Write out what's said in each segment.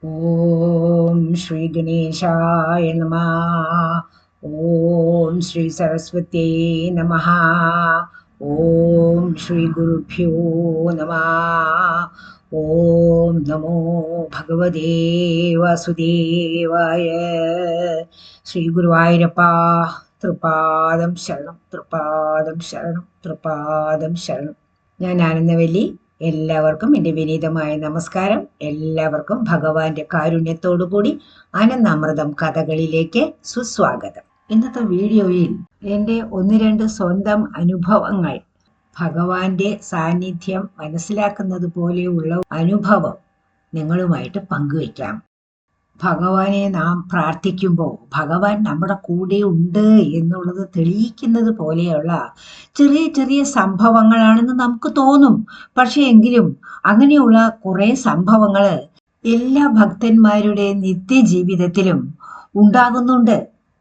ഓം ശ്രീ ഗണേശായ നമഃ. ഓം ശ്രീ സരസ്വത്യേ നമഃ. ഓം ശ്രീ ഗുരുഭ്യോ നമഃ. ഓം നമോ ഭഗവതേ വാസുദേവായ. ശ്രീ ഗുരുവായൂരപ്പ തൃപാദം ശരണം, തൃപാദം ശരണം, തൃപാദം ശരണം. ഞാൻ ആനന്ദവല്ലി. എല്ലാവർക്കും എൻ്റെ വിനീതമായ നമസ്കാരം. എല്ലാവർക്കും ഭഗവാന്റെ കാരുണ്യത്തോടുകൂടി ആനന്ദാമൃതം കഥകളിലേക്ക് സുസ്വാഗതം. ഇന്നത്തെ വീഡിയോയിൽ എൻ്റെ ഒന്ന് രണ്ട് സ്വന്തം അനുഭവങ്ങൾ, ഭഗവാന്റെ സാന്നിധ്യം മനസ്സിലാക്കുന്നത് പോലെയുള്ള അനുഭവം നിങ്ങളുമായിട്ട് പങ്കുവയ്ക്കാം. ഭഗവാനെ നാം പ്രാർത്ഥിക്കുമ്പോൾ ഭഗവാൻ നമ്മുടെ കൂടെ ഉണ്ട് എന്നുള്ളത് തെളിയിക്കുന്നത് പോലെയുള്ള ചെറിയ ചെറിയ സംഭവങ്ങളാണെന്ന് നമുക്ക് തോന്നും. പക്ഷേ എങ്കിലും അങ്ങനെയുള്ള കുറേ സംഭവങ്ങൾ എല്ലാ ഭക്തന്മാരുടെ നിത്യജീവിതത്തിലും ഉണ്ടാകുന്നുണ്ട്.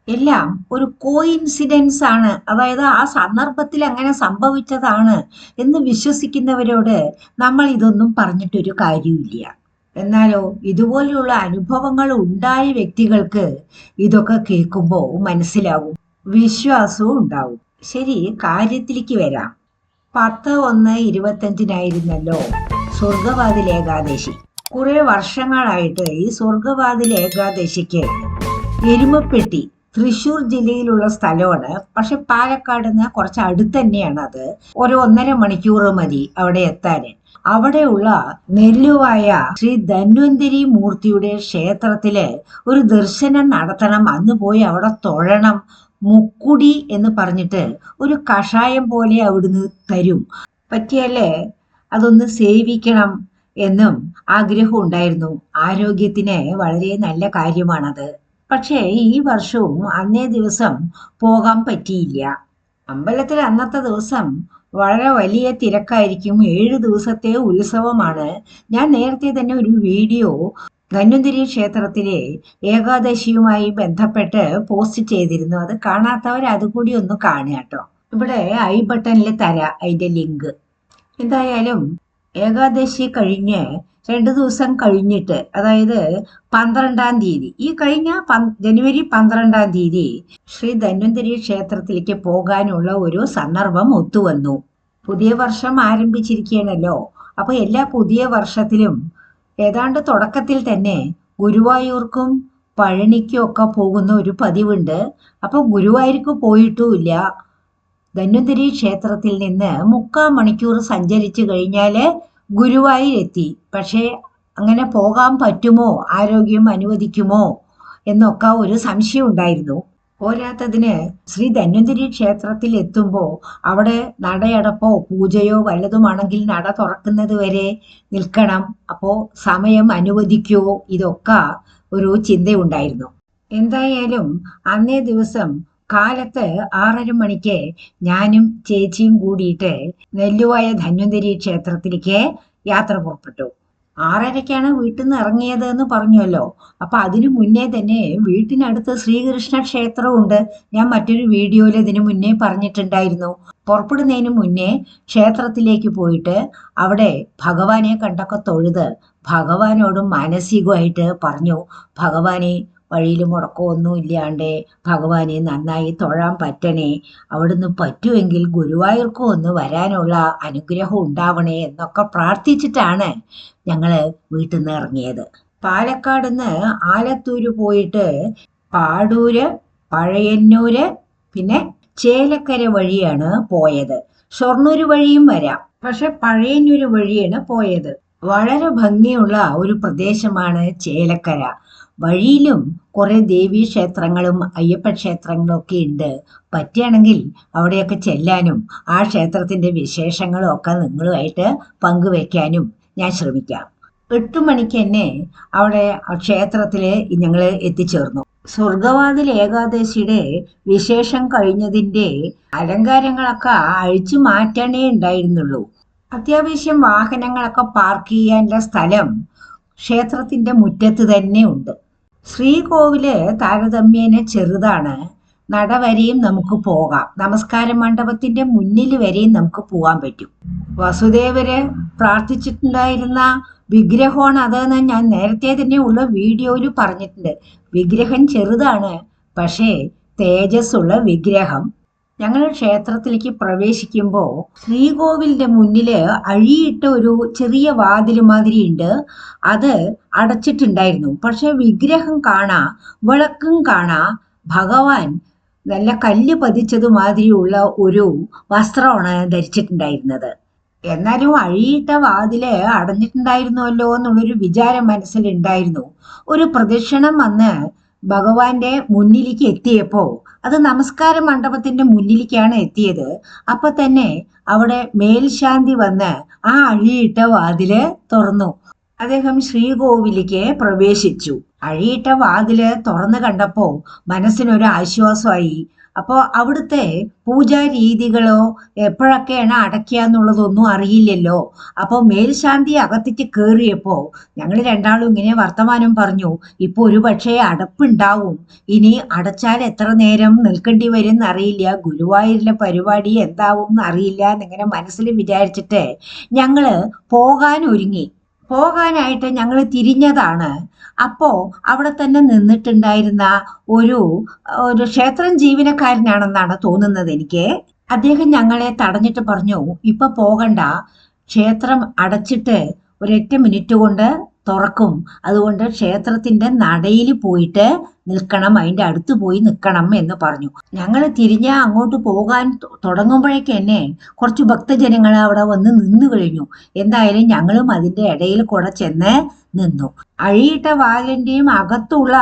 എല്ലാം ഒരു കോയിൻസിഡൻസ് ആണ്, അതായത് ആ സന്ദർഭത്തിൽ അങ്ങനെ സംഭവിച്ചതാണ് എന്ന് വിശ്വസിക്കുന്നവരോട് നമ്മൾ ഇതൊന്നും പറഞ്ഞിട്ടൊരു കാര്യമില്ല. എന്നാലോ ഇതുപോലെയുള്ള അനുഭവങ്ങൾ ഉണ്ടായ വ്യക്തികൾക്ക് ഇതൊക്കെ കേൾക്കുമ്പോൾ മനസ്സിലാവും, വിശ്വാസവും ഉണ്ടാവും. ശരി, കാര്യത്തിലേക്ക് വരാം. 10/1/25 സ്വർഗവാതിൽ ഏകാദശി. കുറെ വർഷങ്ങളായിട്ട് ഈ സ്വർഗവാതിൽ ഏകാദശിക്ക് എരുമപ്പെട്ടി തൃശ്ശൂർ ജില്ലയിലുള്ള സ്ഥലമാണ്. പക്ഷെ പാലക്കാട് നിന്ന് കുറച്ച് അടുത്ത് തന്നെയാണ്. അത് ഒരു 1.5 മണിക്കൂർ മതി അവിടെ എത്താൻ. അവിടെയുള്ള നെല്ലുവായ ശ്രീ ധന്വന്തരി മൂർത്തിയുടെ ക്ഷേത്രത്തില് ഒരു ദർശനം നടത്തണം. അന്ന് പോയി അവിടെ തൊഴണം. മുക്കുടി എന്ന് പറഞ്ഞിട്ട് ഒരു കഷായം പോലെ അവിടുന്ന് തരും. പറ്റിയാലേ അതൊന്ന് സേവിക്കണം എന്നും ആഗ്രഹം ഉണ്ടായിരുന്നു. ആരോഗ്യത്തിന് വളരെ നല്ല കാര്യമാണത്. പക്ഷേ ഈ വർഷവും അന്നേ ദിവസം പോകാൻ പറ്റിയില്ല. അമ്പലത്തിൽ അന്നത്തെ ദിവസം വളരെ വലിയ തിരക്കായിരിക്കും. 7 ദിവസത്തെ ഉത്സവമാണ്. ഞാൻ നേരത്തെ തന്നെ ഒരു വീഡിയോ ധന്വന്തരി ക്ഷേത്രത്തിലെ ഏകാദശിയുമായി ബന്ധപ്പെട്ട് പോസ്റ്റ് ചെയ്തിരുന്നു. അത് കാണാത്തവർ അതുകൂടി ഒന്ന് കാണുക കേട്ടോ. ഇവിടെ ഐ ബട്ടണിൽ തരാം അതിന്റെ ലിങ്ക്. എന്തായാലും ഏകാദശി കഴിഞ്ഞ് 2 ദിവസം കഴിഞ്ഞിട്ട്, അതായത് 12-ാം തീയതി, ഈ കഴിഞ്ഞ ജനുവരി 12-ാം തീയതി ശ്രീ ധന്വന്തരി ക്ഷേത്രത്തിലേക്ക് പോകാനുള്ള ഒരു സന്ദർഭം ഒത്തുവന്നു. പുതിയ വർഷം ആരംഭിച്ചിരിക്കുകയാണല്ലോ. അപ്പൊ എല്ലാ പുതിയ വർഷത്തിലും ഏതാണ്ട് തുടക്കത്തിൽ തന്നെ ഗുരുവായൂർക്കും പഴനിക്കും ഒക്കെ പോകുന്ന ഒരു പതിവുണ്ട്. അപ്പൊ ഗുരുവായൂർക്ക് പോയിട്ടുമില്ല. ധന്വന്തരി ക്ഷേത്രത്തിൽ നിന്ന് 3/4 മണിക്കൂർ സഞ്ചരിച്ചു കഴിഞ്ഞാല് ഗുരുവായൂരെത്തി. പക്ഷേ അങ്ങനെ പോകാൻ പറ്റുമോ, ആരോഗ്യം അനുവദിക്കുമോ എന്നൊക്കെ ഒരു സംശയം ഉണ്ടായിരുന്നു. പോരാത്തതിന് ശ്രീ ധന്വന്തരി ക്ഷേത്രത്തിൽ എത്തുമ്പോൾ അവിടെ നടയടപ്പോ പൂജയോ വല്ലതുമാണെങ്കിൽ നട തുറക്കുന്നത് വരെ നിൽക്കണം. അപ്പോൾ സമയം അനുവദിക്കുമോ, ഇതൊക്കെ ഒരു ചിന്തയുണ്ടായിരുന്നു. എന്തായാലും അന്നേ ദിവസം കാലത്ത് 6:30 മണിക്ക് ഞാനും ചേച്ചിയും കൂടിയിട്ട് നെല്ലുവായ ധന്വന്തരി ക്ഷേത്രത്തിലേക്ക് യാത്ര പുറപ്പെട്ടു. 6:30-ക്കാണ് വീട്ടിൽ നിന്ന് ഇറങ്ങിയത് എന്ന് പറഞ്ഞല്ലോ. അപ്പൊ അതിനു മുന്നേ തന്നെ വീട്ടിനടുത്ത് ശ്രീകൃഷ്ണ ക്ഷേത്രമുണ്ട്. ഞാൻ മറ്റൊരു വീഡിയോയിൽ ഇതിനു മുന്നേ പറഞ്ഞിട്ടുണ്ടായിരുന്നു. പുറപ്പെടുന്നതിന് മുന്നേ ക്ഷേത്രത്തിലേക്ക് പോയിട്ട് അവിടെ ഭഗവാനെ കണ്ടൊക്കെ തൊഴുത് ഭഗവാനോടും മാനസികമായിട്ട് പറഞ്ഞു, ഭഗവാനെ വഴിയിൽ മുടക്കമൊന്നും ഇല്ലാണ്ട് ഭഗവാനെ നന്നായി തൊഴാൻ പറ്റണേ, അവിടുന്ന് പറ്റുമെങ്കിൽ ഗുരുവായൂർക്കും ഒന്ന് വരാനുള്ള അനുഗ്രഹം ഉണ്ടാവണേ എന്നൊക്കെ പ്രാർത്ഥിച്ചിട്ടാണ് ഞങ്ങള് വീട്ടിൽ നിന്ന് ഇറങ്ങിയത്. പാലക്കാട് നിന്ന് ആലത്തൂര് പോയിട്ട് പാടൂര്, പഴയന്നൂര്, പിന്നെ ചേലക്കര വഴിയാണ് പോയത്. ഷൊർണൂര് വഴിയും വരാം, പക്ഷെ പഴയന്നൂര് വഴിയാണ് പോയത്. വളരെ ഭംഗിയുള്ള ഒരു പ്രദേശമാണ് ചേലക്കര. വഴിയിലും കുറെ ദേവീ ക്ഷേത്രങ്ങളും അയ്യപ്പ ക്ഷേത്രങ്ങളും ഒക്കെ ഉണ്ട്. പറ്റുകയാണെങ്കിൽ അവിടെയൊക്കെ ചെല്ലാനും ആ ക്ഷേത്രത്തിന്റെ വിശേഷങ്ങളും ഒക്കെ നിങ്ങളുമായിട്ട് പങ്കുവെക്കാനും ഞാൻ ശ്രമിക്കാം. 8 മണിക്ക് തന്നെ അവിടെ ക്ഷേത്രത്തില് ഞങ്ങൾ എത്തിച്ചേർന്നു. സ്വർഗവാതിൽ ഏകാദശിയുടെ വിശേഷം കഴിഞ്ഞതിന്റെ അലങ്കാരങ്ങളൊക്കെ അഴിച്ചു മാറ്റാനേ ഉണ്ടായിരുന്നുള്ളൂ. അത്യാവശ്യം വാഹനങ്ങളൊക്കെ പാർക്ക് ചെയ്യാനുള്ള സ്ഥലം ക്ഷേത്രത്തിന്റെ മുറ്റത്ത് തന്നെ ഉണ്ട്. ശ്രീകോവില് താരതമ്യേന ചെറുതാണ്. നട വരെയും നമുക്ക് പോകാം. നമസ്കാര മണ്ഡപത്തിന്റെ മുന്നിൽ വരെയും നമുക്ക് പോകാൻ പറ്റും. വസുദേവര് പ്രാർത്ഥിച്ചിട്ടുണ്ടായിരുന്ന വിഗ്രഹമാണ് അതെന്ന് ഞാൻ നേരത്തെ തന്നെ ഉള്ള വീഡിയോയിൽ പറഞ്ഞിട്ടുണ്ട്. വിഗ്രഹം ചെറുതാണ്, പക്ഷേ തേജസ്സുള്ള വിഗ്രഹം. ഞങ്ങൾ ക്ഷേത്രത്തിലേക്ക് പ്രവേശിക്കുമ്പോൾ ശ്രീകോവിലിന്റെ മുന്നില് അഴിയിട്ട ഒരു ചെറിയ വാതിൽ മാതിരി ഉണ്ട്. അത് അടച്ചിട്ടുണ്ടായിരുന്നു. പക്ഷെ വിഗ്രഹം കാണാ, വിളക്കും കാണാ. ഭഗവാൻ നല്ല കല്ല് പതിച്ചത് മാതിരിയുള്ള ഒരു വസ്ത്രമാണ് ധരിച്ചിട്ടുണ്ടായിരുന്നത്. എന്നാലും അഴിയിട്ട വാതില് അടഞ്ഞിട്ടുണ്ടായിരുന്നുവല്ലോ എന്നുള്ളൊരു വിചാരം മനസ്സിലുണ്ടായിരുന്നു. ഒരു പ്രദക്ഷിണം വന്ന് ഭഗവാന്റെ മുന്നിലേക്ക് എത്തിയപ്പോ അത് നമസ്കാര മണ്ഡപത്തിന്റെ മുന്നിലേക്കാണ് എത്തിയത്. അപ്പൊ തന്നെ അവിടെ മേൽശാന്തി വന്ന് ആ അഴിയിട്ട വാതില് തുറന്നു. അദ്ദേഹം ശ്രീകോവിലേക്ക് പ്രവേശിച്ചു. അഴിയിട്ട വാതില് തുറന്നു കണ്ടപ്പോ മനസ്സിനൊരു ആശ്വാസമായി. അപ്പോൾ അവിടുത്തെ പൂജാ രീതികളോ എപ്പോഴൊക്കെയാണ് അടയ്ക്കുക എന്നുള്ളതൊന്നും അറിയില്ലല്ലോ. അപ്പോൾ മേൽശാന്തി അകത്തേക്ക് കയറിയപ്പോ ഞങ്ങൾ രണ്ടാളും ഇങ്ങനെ വർത്തമാനം പറഞ്ഞു. ഇപ്പൊ ഒരു പക്ഷേ അടപ്പുണ്ടാവും, ഇനി അടച്ചാൽ എത്ര നേരം നിൽക്കേണ്ടി വരും എന്നറിയില്ല, ഗുരുവായൂരിലെ പരിപാടി എന്താവും എന്നറിയില്ല എന്നിങ്ങനെ മനസ്സിൽ വിചാരിച്ചിട്ട് ഞങ്ങള് പോകാനായിട്ട് ഞങ്ങൾ തിരിഞ്ഞതാണ്. അപ്പോ അവിടെ തന്നെ നിന്നിട്ടുണ്ടായിരുന്ന ഒരു ക്ഷേത്രം ജീവനക്കാരനാണെന്നാണ് തോന്നുന്നത് എനിക്ക്. അദ്ദേഹം ഞങ്ങളെ തടഞ്ഞിട്ട് പറഞ്ഞു, ഇപ്പൊ പോകണ്ട, ക്ഷേത്രം അടച്ചിട്ട് ഒരൊറ്റ മിനിറ്റ് കൊണ്ട് തുറക്കും, അതുകൊണ്ട് ക്ഷേത്രത്തിന്റെ നടയിൽ പോയിട്ട് നിൽക്കണം, അതിന്റെ അടുത്ത് പോയി നിൽക്കണം എന്ന് പറഞ്ഞു. ഞങ്ങൾ തിരിഞ്ഞ അങ്ങോട്ട് പോകാൻ തുടങ്ങുമ്പോഴേക്ക് തന്നെ കുറച്ച് ഭക്തജനങ്ങൾ അവിടെ വന്ന് നിന്നു കഴിഞ്ഞു. എന്തായാലും ഞങ്ങളും അതിന്റെ ഇടയിൽ കൂടെ ചെന്ന് നിന്നു. അഴിയിട്ട വാതിലിന്റെയും അകത്തുള്ള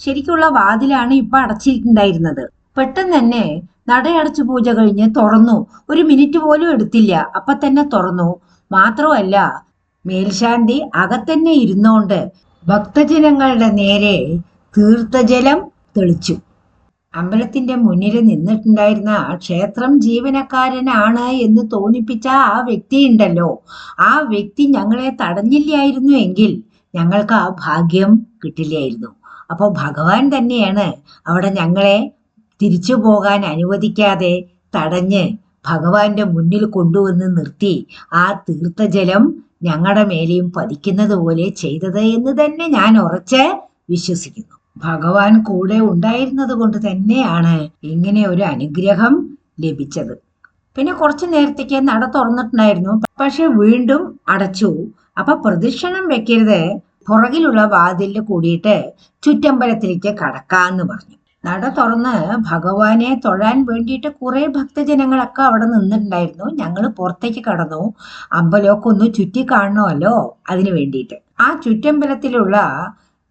ശരിക്കുള്ള വാതിലാണ് ഇപ്പൊ അടച്ചിട്ടുണ്ടായിരുന്നത്. പെട്ടെന്ന് തന്നെ നടയടച്ചു പൂജ കഴിഞ്ഞ് തുറന്നു. ഒരു മിനിറ്റ് പോലും എടുത്തില്ല, അപ്പൊ തന്നെ തുറന്നു. മാത്രമല്ല മേൽശാന്തി അകത്തന്നെ ഇരുന്നോണ്ട് ഭക്തജനങ്ങളുടെ നേരെ തീർത്ഥജലം തെളിച്ചു. അമ്പലത്തിന്റെ മുന്നിൽ നിന്നിട്ടുണ്ടായിരുന്ന ക്ഷേത്രം ജീവനക്കാരനാണ് എന്ന് തോന്നിപ്പിച്ച ആ വ്യക്തി ഉണ്ടല്ലോ, ആ വ്യക്തി ഞങ്ങളെ തടഞ്ഞില്ലായിരുന്നു എങ്കിൽ ഞങ്ങൾക്ക് ആ ഭാഗ്യം കിട്ടില്ലായിരുന്നു. അപ്പോൾ ഭഗവാൻ തന്നെയാണ് അവിടെ ഞങ്ങളെ തിരിച്ചു പോകാൻ അനുവദിക്കാതെ തടഞ്ഞ് ഭഗവാന്റെ മുന്നിൽ കൊണ്ടുവന്ന് നിർത്തി ആ തീർത്ഥജലം ഞങ്ങളുടെ മേലെയും പതിക്കുന്നത് പോലെ ചെയ്തത് എന്ന് തന്നെ ഞാൻ ഉറച്ച് വിശ്വസിക്കുന്നു. ഭഗവാൻ കൂടെ ഉണ്ടായിരുന്നത് കൊണ്ട് തന്നെയാണ് ഇങ്ങനെ ഒരു അനുഗ്രഹം ലഭിച്ചത്. പിന്നെ കുറച്ചു നേരത്തേക്ക് നട തുറന്നിട്ടുണ്ടായിരുന്നു, പക്ഷെ വീണ്ടും അടച്ചു. അപ്പൊ പ്രദക്ഷിണം വെക്കരുത്, പുറകിലുള്ള വാതിലിൽ കൂടിയിട്ട് ചുറ്റമ്പലത്തിലേക്ക് കടക്കാന്ന് പറഞ്ഞു. നട തുറന്ന് ഭഗവാനെ തൊഴാൻ വേണ്ടിയിട്ട് കുറെ ഭക്തജനങ്ങളൊക്കെ അവിടെ നിന്നിട്ടുണ്ടായിരുന്നു. ഞങ്ങൾ പുറത്തേക്ക് കടന്നു. അമ്പലമൊക്കെ ഒന്ന് ചുറ്റി കാണണമല്ലോ, അതിനു വേണ്ടിയിട്ട്. ആ ചുറ്റമ്പലത്തിലുള്ള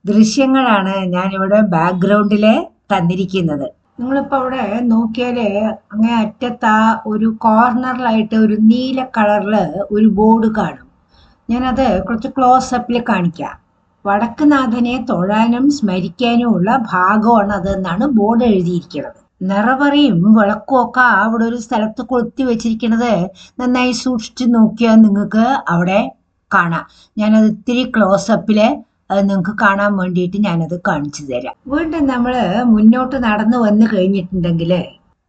ദൃശ്യങ്ങളാണ് ഞാനിവിടെ ബാക്ക്ഗ്രൗണ്ടില് തന്നിരിക്കുന്നത്. നിങ്ങളിപ്പോ അവിടെ നോക്കിയാല് അങ്ങേ അറ്റത്താ ഒരു കോർണറിലായിട്ട് ഒരു നീല കളറില് ഒരു ബോർഡ് കാണും. ഞാനത് കുറച്ച് ക്ലോസപ്പിൽ കാണിക്കാം. വടക്കുനാഥനെ തൊഴാനും സ്മരിക്കാനും ഉള്ള ഭാഗമാണ് അതെന്നാണ് ബോർഡ് എഴുതിയിരിക്കുന്നത്. നിറവറിയും വിളക്കും ഒക്കെ അവിടെ ഒരു സ്ഥലത്ത് കൊളുത്തി വെച്ചിരിക്കുന്നത് നന്നായി സൂക്ഷിച്ചു നോക്കിയാൽ നിങ്ങൾക്ക് അവിടെ കാണാം. ഞാനത് ഇത്തിരി ക്ലോസപ്പില് അത് നിങ്ങൾക്ക് കാണാൻ വേണ്ടിയിട്ട് ഞാനത് കാണിച്ചു തരാം. വീണ്ടും നമ്മൾ മുന്നോട്ട് നടന്നു വന്നു കഴിഞ്ഞിട്ടുണ്ടെങ്കിൽ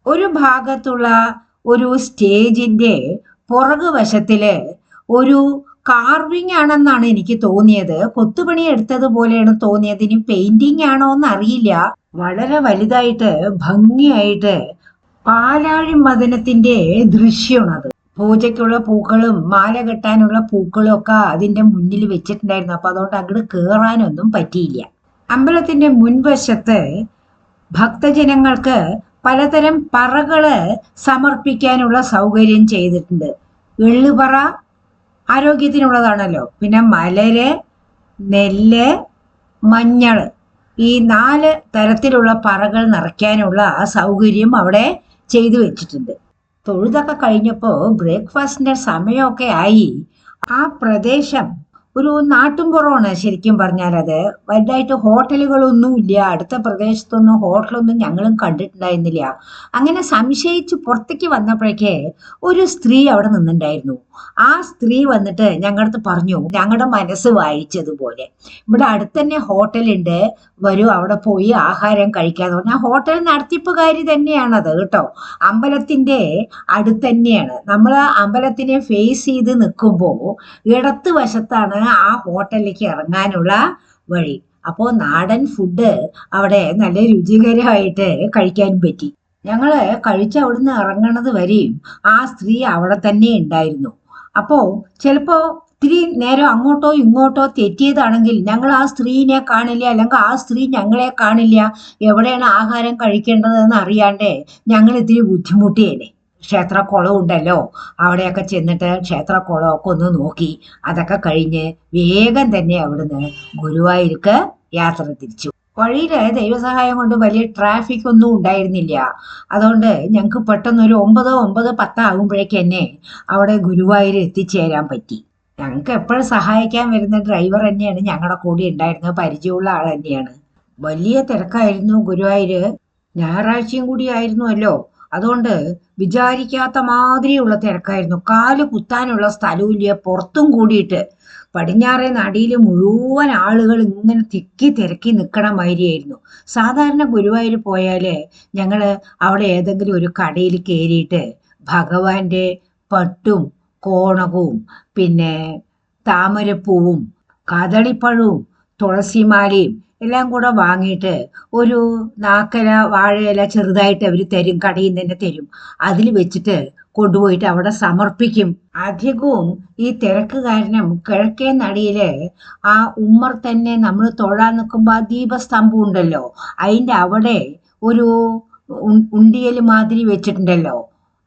ഒരു ഭാഗത്തുള്ള ഒരു സ്റ്റേജിന്റെ പുറകു വശത്തില് ഒരു കാർവിംഗ് ആണെന്നാണ് എനിക്ക് തോന്നിയത്. കൊത്തുപണി എടുത്തതുപോലെയാണ് തോന്നിയത്. ഇനി പെയിന്റിംഗ് ആണോ എന്ന് അറിയില്ല. വളരെ വലുതായിട്ട് ഭംഗിയായിട്ട് പാലാഴി മദനത്തിന്റെ ദൃശ്യമാണത്. പൂജയ്ക്കുള്ള പൂക്കളും മാല കെട്ടാനുള്ള പൂക്കളും ഒക്കെ അതിന്റെ മുന്നിൽ വെച്ചിട്ടുണ്ടായിരുന്നു. അപ്പൊ അതുകൊണ്ട് അങ്ങോട്ട് കേറാനൊന്നും പറ്റിയില്ല. അമ്പലത്തിന്റെ മുൻവശത്ത് ഭക്തജനങ്ങൾക്ക് പലതരം പറകള് സമർപ്പിക്കാനുള്ള സൗകര്യം ചെയ്തിട്ടുണ്ട്. എള്ളുപറ ആരോഗ്യത്തിനുള്ളതാണല്ലോ. പിന്നെ മലര്, നെല്ല്, മഞ്ഞള്, ഈ 4 തരത്തിലുള്ള പറകൾ നിറയ്ക്കാനുള്ള ആ സൗകര്യം അവിടെ ചെയ്തു വെച്ചിട്ടുണ്ട്. തൊഴുതൊക്കെ കഴിഞ്ഞപ്പോൾ ബ്രേക്ക്ഫാസ്റ്റിന്റെ സമയമൊക്കെ ആയി. ആ പ്രദേശം ഒരു നാട്ടുംപുറമാണ് ശരിക്കും പറഞ്ഞാൽ. അത് വലുതായിട്ട് ഹോട്ടലുകളൊന്നും ഇല്ല. അടുത്ത പ്രദേശത്തൊന്നും ഹോട്ടലൊന്നും ഞങ്ങളും കണ്ടിട്ടുണ്ടായിരുന്നില്ല. അങ്ങനെ സംശയിച്ച് പുറത്തേക്ക് വന്നപ്പോഴേക്ക് ഒരു സ്ത്രീ അവിടെ നിന്നുണ്ടായിരുന്നു. ആ സ്ത്രീ വന്നിട്ട് ഞങ്ങളുടെ പറഞ്ഞു, ഞങ്ങളുടെ മനസ്സ് വായിച്ചതുപോലെ, ഇവിടെ അടുത്ത് തന്നെ ഹോട്ടലുണ്ട്, വരൂ അവിടെ പോയി ആഹാരം കഴിക്കാന്ന് പറഞ്ഞാൽ ഹോട്ടൽ നടത്തിപ്പുകാരി തന്നെയാണത് കേട്ടോ. അമ്പലത്തിന്റെ അടുത്ത് തന്നെയാണ്. നമ്മൾ അമ്പലത്തിനെ ഫേസ് ചെയ്ത് നിൽക്കുമ്പോൾ ഇടത്ത് വശത്താണ് ആ ഹോട്ടലിലേക്ക് ഇറങ്ങാനുള്ള വഴി. അപ്പോൾ നാടൻ ഫുഡ് അവിടെ നല്ല രുചികരമായിട്ട് കഴിക്കാൻ പറ്റി. ഞങ്ങള് അവിടുന്ന് ഇറങ്ങണത് വരെയും ആ സ്ത്രീ അവിടെ തന്നെ ഉണ്ടായിരുന്നു. അപ്പോ ചിലപ്പോ ഇത്തിരി നേരം അങ്ങോട്ടോ ഇങ്ങോട്ടോ തെറ്റിയതാണെങ്കിൽ ഞങ്ങൾ ആ സ്ത്രീനെ കാണില്ല, അല്ലെങ്കിൽ ആ സ്ത്രീ ഞങ്ങളെ കാണില്ല. എവിടെയാണ് ആഹാരം കഴിക്കേണ്ടതെന്ന് അറിയാണ്ടേ ഞങ്ങൾ ഇത്തിരി ബുദ്ധിമുട്ടിയേനെ. ക്ഷേത്രക്കുളം ഉണ്ടല്ലോ, അവിടെയൊക്കെ ചെന്നിട്ട് ക്ഷേത്രക്കുളമൊക്കെ ഒന്ന് നോക്കി അതൊക്കെ കഴിഞ്ഞ് വേഗം തന്നെ അവിടുന്ന് ഗുരുവായൂർക്ക് യാത്ര തിരിച്ചു. വഴിയില് ദൈവസഹായം കൊണ്ട് വലിയ ട്രാഫിക് ഒന്നും ഉണ്ടായിരുന്നില്ല. അതുകൊണ്ട് ഞങ്ങൾക്ക് പെട്ടെന്ന് ഒരു 9:10 ആകുമ്പോഴേക്ക് തന്നെ അവിടെ ഗുരുവായൂർ എത്തിച്ചേരാൻ പറ്റി. ഞങ്ങൾക്ക് എപ്പോഴും സഹായിക്കാൻ വരുന്ന ഡ്രൈവർ തന്നെയാണ് ഞങ്ങളുടെ കൂടെ ഉണ്ടായിരുന്നത്, പരിചയമുള്ള ആൾ തന്നെയാണ്. വലിയ തിരക്കായിരുന്നു ഗുരുവായൂര്. ഞായറാഴ്ചയും കൂടി ആയിരുന്നുവല്ലോ, അതുകൊണ്ട് വിചാരിക്കാത്ത മാതിരിയുള്ള തിരക്കായിരുന്നു. കാല് കുത്താനുള്ള സ്ഥലമില്ല, പുറത്തും കൂടിയിട്ട് പടിഞ്ഞാറേ നടയിൽ മുഴുവൻ ആളുകൾ ഇങ്ങനെ തിക്കി തിരക്കി നിൽക്കണ മാതിരിയായിരുന്നു. സാധാരണ ഗുരുവായൂർ പോയാല് ഞങ്ങള് അവിടെ ഏതെങ്കിലും ഒരു കടയിൽ കയറിയിട്ട് ഭഗവാന്റെ പട്ടും കോണകവും പിന്നെ താമരപ്പൂവും കദളിപ്പഴവും തുളസിമാലയും എല്ലാം കൂടെ വാങ്ങിയിട്ട് ഒരു നാക്കല വാഴയില ചെറുതായിട്ട് അവർ തരും, കടയിൽ തന്നെ തരും. അതിൽ വെച്ചിട്ട് കൊണ്ടുപോയിട്ട് അവിടെ സമർപ്പിക്കും. അധികവും ഈ തിരക്ക് കാരണം കിഴക്കേ നടയില് ആ ഉമ്മർ തന്നെ നമ്മൾ തൊഴാൻ നിൽക്കുമ്പോൾ ആ ദീപസ്തംഭം ഉണ്ടല്ലോ, അതിൻ്റെ അവിടെ ഒരു ഉണ്ടിയൽ മാതിരി വെച്ചിട്ടുണ്ടല്ലോ,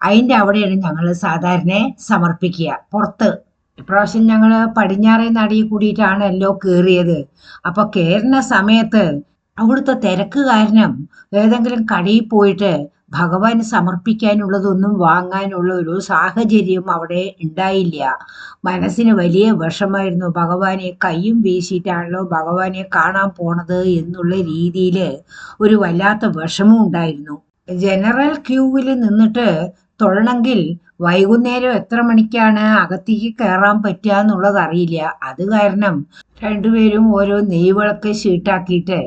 അതിൻ്റെ അവിടെയാണ് ഞങ്ങൾ സാധാരണ സമർപ്പിക്കുക പുറത്ത്. ഇപ്രാവശ്യം ഞങ്ങള് പടിഞ്ഞാറേ നടയിൽ കൂടിയിട്ടാണല്ലോ കയറിയത്. അപ്പൊ കയറുന്ന സമയത്ത് അവിടുത്തെ തിരക്ക് കാരണം ഏതെങ്കിലും കടയിൽ പോയിട്ട് ഭഗവാന് സമർപ്പിക്കാനുള്ളതൊന്നും വാങ്ങാനുള്ള ഒരു സാഹചര്യം അവിടെ ഉണ്ടായില്ല. മനസ്സിന് വലിയ വിഷമായിരുന്നു. ഭഗവാനെ കയ്യും വീശിയിട്ടാണല്ലോ ഭഗവാനെ കാണാൻ പോണത് എന്നുള്ള രീതിയിൽ ഒരു വല്ലാത്ത വിഷമം ഉണ്ടായിരുന്നു. ജനറൽ ക്യൂവിൽ നിന്നിട്ട് തൊഴണമെങ്കിൽ വൈകുന്നേരം എത്ര മണിക്കാണ് അകത്തേക്ക് കയറാൻ പറ്റുക എന്നുള്ളത് അറിയില്ല. അത് കാരണം രണ്ടുപേരും ഓരോ നെയ്വിളക്ക് ഷീട്ടാക്കിയിട്ട്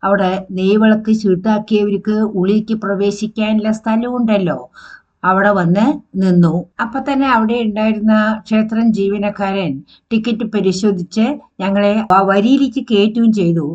അവിടെ നെയ്വിളക്ക് ഷീട്ടാക്കിയവർക്ക് ഉള്ളിലേക്ക് പ്രവേശിക്കാനുള്ള സ്ഥലമുണ്ടല്ലോ, അവിടെ വന്ന് നിന്നു. അപ്പൊ തന്നെ അവിടെ ഉണ്ടായിരുന്ന ക്ഷേത്രം ജീവനക്കാരൻ ടിക്കറ്റ് പരിശോധിച്ച് ഞങ്ങളെ വരിയിലേക്ക് കയറ്റുകയും ചെയ്തു.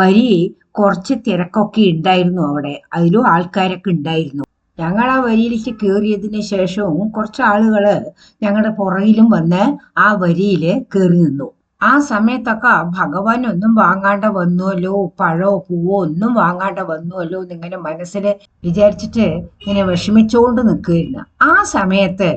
വരി കുറച്ച് തിരക്കൊക്കെ ഉണ്ടായിരുന്നു അവിടെ, അതിലും ആൾക്കാരൊക്കെ ഉണ്ടായിരുന്നു. ഞങ്ങൾ ആ വരിയിലേക്ക് കയറിയതിന് ശേഷവും കുറച്ച് ആളുകള് ഞങ്ങളുടെ പുറകിലും വന്ന് ആ വരിയിൽ കയറി നിന്നു. ആ സമയത്തൊക്കെ ഭഗവാൻ ഒന്നും വാങ്ങാണ്ട വന്നുവല്ലോ, പഴോ പൂവോ ഒന്നും വാങ്ങാണ്ട വന്നുവല്ലോ എന്നിങ്ങനെ മനസ്സിൽ വിചാരിച്ചിട്ട് ഇങ്ങനെ വിഷമിച്ചുകൊണ്ട് നിൽക്കുകയായിരുന്നു. ആ സമയത്ത്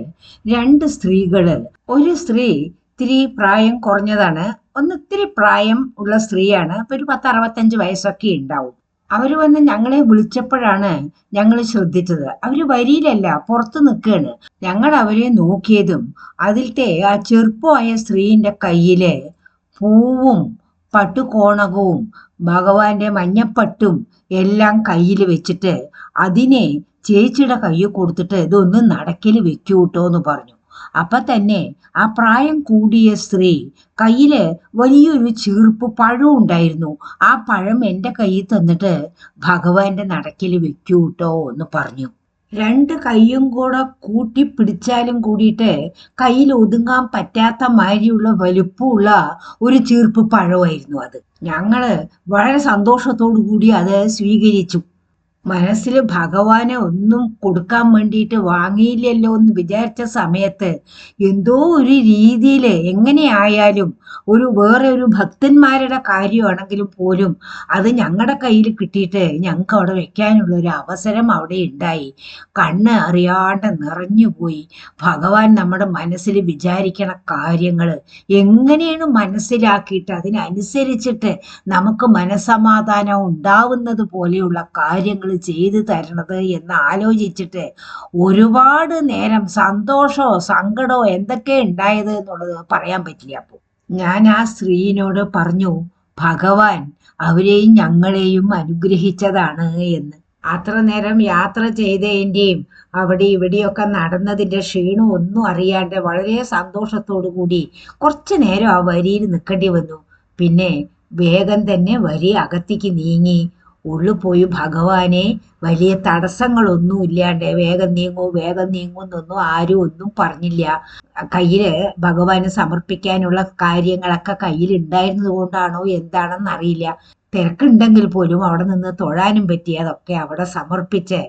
രണ്ട് സ്ത്രീകള്, ഒരു സ്ത്രീ ഇത്തിരി പ്രായം കുറഞ്ഞതാണ്, ഒന്ന് ഇത്തിരി പ്രായം ഉള്ള സ്ത്രീയാണ്. അപ്പൊ ഒരു 10-65 വയസ്സൊക്കെ ഉണ്ടാവും. അവര് വന്ന് ഞങ്ങളെ വിളിച്ചപ്പോഴാണ് ഞങ്ങൾ ശ്രദ്ധിച്ചത്. അവര് വരിയിലല്ല, പുറത്ത് നിൽക്കുകയാണ്. ഞങ്ങൾ അവരെ നോക്കിയതും അതിലത്തെ ആ ചെറുപ്പമായ സ്ത്രീന്റെ കയ്യില് പൂവും പട്ടുകോണകവും ഭഗവാന്റെ മഞ്ഞപ്പട്ടും എല്ലാം കയ്യിൽ വെച്ചിട്ട് അതിനെ ചേച്ചിയുടെ കയ്യിൽ കൊടുത്തിട്ട് ഇതൊന്ന് നടക്കല് വെക്കൂട്ടോ എന്ന് പറഞ്ഞു. അപ്പൊ തന്നെ ആ പ്രായം കൂടിയ സ്ത്രീ കയ്യില് വലിയൊരു ചീർപ്പ് പഴം ഉണ്ടായിരുന്നു. ആ പഴം എൻ്റെ കയ്യിൽ തന്നിട്ട് ഭഗവാന്റെ നടക്കില് വെക്കൂട്ടോ എന്ന് പറഞ്ഞു. രണ്ട് കൈയും കൂടെ കൂട്ടി പിടിച്ചാലും കൂടിയിട്ട് കയ്യിൽ ഒതുങ്ങാൻ പറ്റാത്ത മാതിരിയുള്ള വലുപ്പമുള്ള ഒരു ചീർപ്പ് പഴമായിരുന്നു അത്. ഞങ്ങള് വളരെ സന്തോഷത്തോടു കൂടി അത് സ്വീകരിച്ചു. മനസ്സിൽ ഭഗവാനെ ഒന്നും കൊടുക്കാൻ വേണ്ടിയിട്ട് വാങ്ങിയില്ലല്ലോ എന്ന് വിചാരിച്ച സമയത്ത് എന്തോ ഒരു രീതിയിൽ എങ്ങനെയായാലും വേറെ ഒരു ഭക്തന്മാരുടെ കാര്യമാണെങ്കിലും പോലും അത് ഞങ്ങളുടെ കയ്യിൽ കിട്ടിയിട്ട് ഞങ്ങൾക്ക് അവിടെ വെക്കാനുള്ള ഒരു അവസരം അവിടെ ഉണ്ടായി. കണ്ണ് അറിയാണ്ട് നിറഞ്ഞുപോയി. ഭഗവാൻ നമ്മുടെ മനസ്സിൽ വിചാരിക്കണ കാര്യങ്ങൾ എങ്ങനെയാണ് മനസ്സിലാക്കിയിട്ട് അതിനനുസരിച്ചിട്ട് നമുക്ക് മനസ്സമാധാനം ഉണ്ടാവുന്നത് പോലെയുള്ള കാര്യങ്ങൾ ചെയ്തു തരണത് എന്ന് ആലോചിച്ചിട്ട് ഒരുപാട് നേരം സന്തോഷമോ സങ്കടമോ എന്തൊക്കെ ഉണ്ടായത് എന്നുള്ളത് പറയാൻ പറ്റില്ല. അപ്പോൾ ഞാൻ ആ സ്ത്രീയോട് പറഞ്ഞു, ഭഗവാൻ അവരെയും ഞങ്ങളെയും അനുഗ്രഹിച്ചതാണ് എന്ന്. അത്ര നേരം യാത്ര ചെയ്തതിൻ്റെയും അവിടെ ഇവിടെയൊക്കെ നടന്നതിൻ്റെ ക്ഷീണം ഒന്നും അറിയാണ്ട് വളരെ സന്തോഷത്തോടു കൂടി കുറച്ചു നേരം ആ വരിയിൽ നിൽക്കേണ്ടി വന്നു. പിന്നെ വേഗം തന്നെ വരി അകത്തേക്ക് നീങ്ങി ഉള്ളു പോയി ഭഗവാനെ വലിയ തടസ്സങ്ങളൊന്നും ഇല്ലാണ്ട് വേഗം നീങ്ങൂ വേഗം നീങ്ങൂ എന്നൊന്നും ആരും ഒന്നും പറഞ്ഞില്ല. കയ്യില് ഭഗവാന് സമർപ്പിക്കാനുള്ള കാര്യങ്ങളൊക്കെ കയ്യിൽ ഉണ്ടായിരുന്നത് കൊണ്ടാണോ എന്താണെന്ന് അറിയില്ല. തിരക്കുണ്ടെങ്കിൽ പോലും അവിടെ നിന്ന് തൊഴാനും പറ്റി. അതൊക്കെ അവിടെ സമർപ്പിച്ച്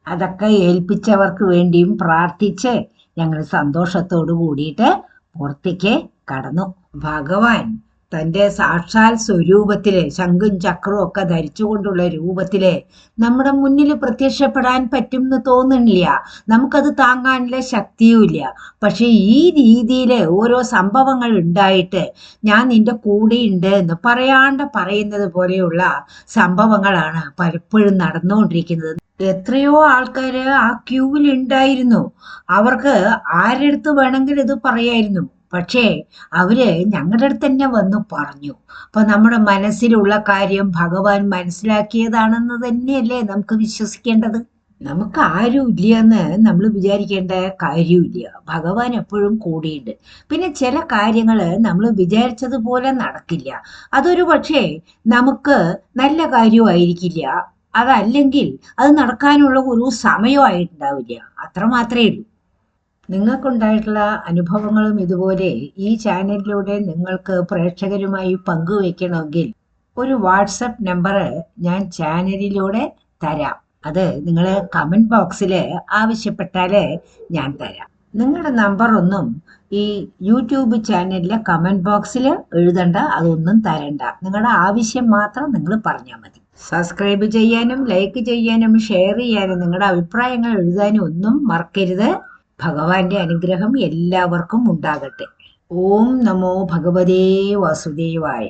അതൊക്കെ ഏൽപ്പിച്ചവർക്ക് വേണ്ടിയും പ്രാർത്ഥിച്ച് ഞങ്ങൾ സന്തോഷത്തോടു കൂടിയിട്ട് പുറത്തേക്ക് കടന്നു. ഭഗവാൻ തൻ്റെ സാക്ഷാൽ സ്വരൂപത്തില് ശംഖും ചക്രവും ഒക്കെ ധരിച്ചുകൊണ്ടുള്ള രൂപത്തില് നമ്മുടെ മുന്നിൽ പ്രത്യക്ഷപ്പെടാൻ പറ്റും എന്ന് തോന്നുന്നില്ല. നമുക്കത് താങ്ങാനുള്ള ശക്തിയുമില്ല. പക്ഷെ ഈ രീതിയിൽ ഓരോ സംഭവങ്ങൾ ഉണ്ടായിട്ട് ഞാൻ നിന്റെ കൂടെയുണ്ട് എന്ന് പറയാണ്ട് പറയുന്നത് പോലെയുള്ള സംഭവങ്ങളാണ് പലപ്പോഴും നടന്നുകൊണ്ടിരിക്കുന്നത്. എത്രയോ ആൾക്കാര് ആ ക്യൂവിൽ ഉണ്ടായിരുന്നു. അവർക്ക് ആരെടുത്ത് വേണമെങ്കിലും ഇത് പറയായിരുന്നു. പക്ഷേ അവര് ഞങ്ങളുടെ അടുത്ത് തന്നെ വന്ന് പറഞ്ഞു. അപ്പൊ നമ്മുടെ മനസ്സിലുള്ള കാര്യം ഭഗവാൻ മനസ്സിലാക്കിയതാണെന്ന് തന്നെയല്ലേ നമുക്ക് വിശ്വസിക്കേണ്ടത്. നമുക്ക് ആരും ഇല്ലയെന്ന് നമ്മൾ വിചാരിക്കേണ്ട കാര്യമില്ല. ഭഗവാൻ എപ്പോഴും കൂടിയുണ്ട്. പിന്നെ ചില കാര്യങ്ങൾ നമ്മൾ വിചാരിച്ചതുപോലെ നടക്കില്ല. അതൊരു പക്ഷേ നമുക്ക് നല്ല കാര്യമായിരിക്കില്ല. അതല്ലെങ്കിൽ അത് നടക്കാനുള്ള ഒരു സമയമായിട്ടുണ്ടാവില്ല. അത്ര മാത്രമേ ഉള്ളൂ. നിങ്ങൾക്കുണ്ടായിട്ടുള്ള അനുഭവങ്ങളും ഇതുപോലെ ഈ ചാനലിലൂടെ നിങ്ങൾക്ക് പ്രേക്ഷകരുമായി പങ്കുവെക്കണമെങ്കിൽ ഒരു വാട്സപ്പ് നമ്പർ ഞാൻ ചാനലിലൂടെ തരാം. അത് നിങ്ങൾ കമന്റ് ബോക്സിൽ ആവശ്യപ്പെട്ടാൽ ഞാൻ തരാം. നിങ്ങളുടെ നമ്പർ ഒന്നും ഈ യൂട്യൂബ് ചാനലിലെ കമന്റ് ബോക്സിൽ എഴുതണ്ട, അതൊന്നും തരണ്ട. നിങ്ങളുടെ ആവശ്യം മാത്രം നിങ്ങൾ പറഞ്ഞാൽ മതി. സബ്സ്ക്രൈബ് ചെയ്യാനും ലൈക്ക് ചെയ്യാനും ഷെയർ ചെയ്യാനും നിങ്ങളുടെ അഭിപ്രായങ്ങൾ എഴുതാനും ഒന്നും മറക്കരുത്. ഭഗവാന്റെ അനുഗ്രഹം എല്ലാവർക്കും ഉണ്ടാകട്ടെ. ഓം നമോ ഭഗവതേ വാസുദേവായ.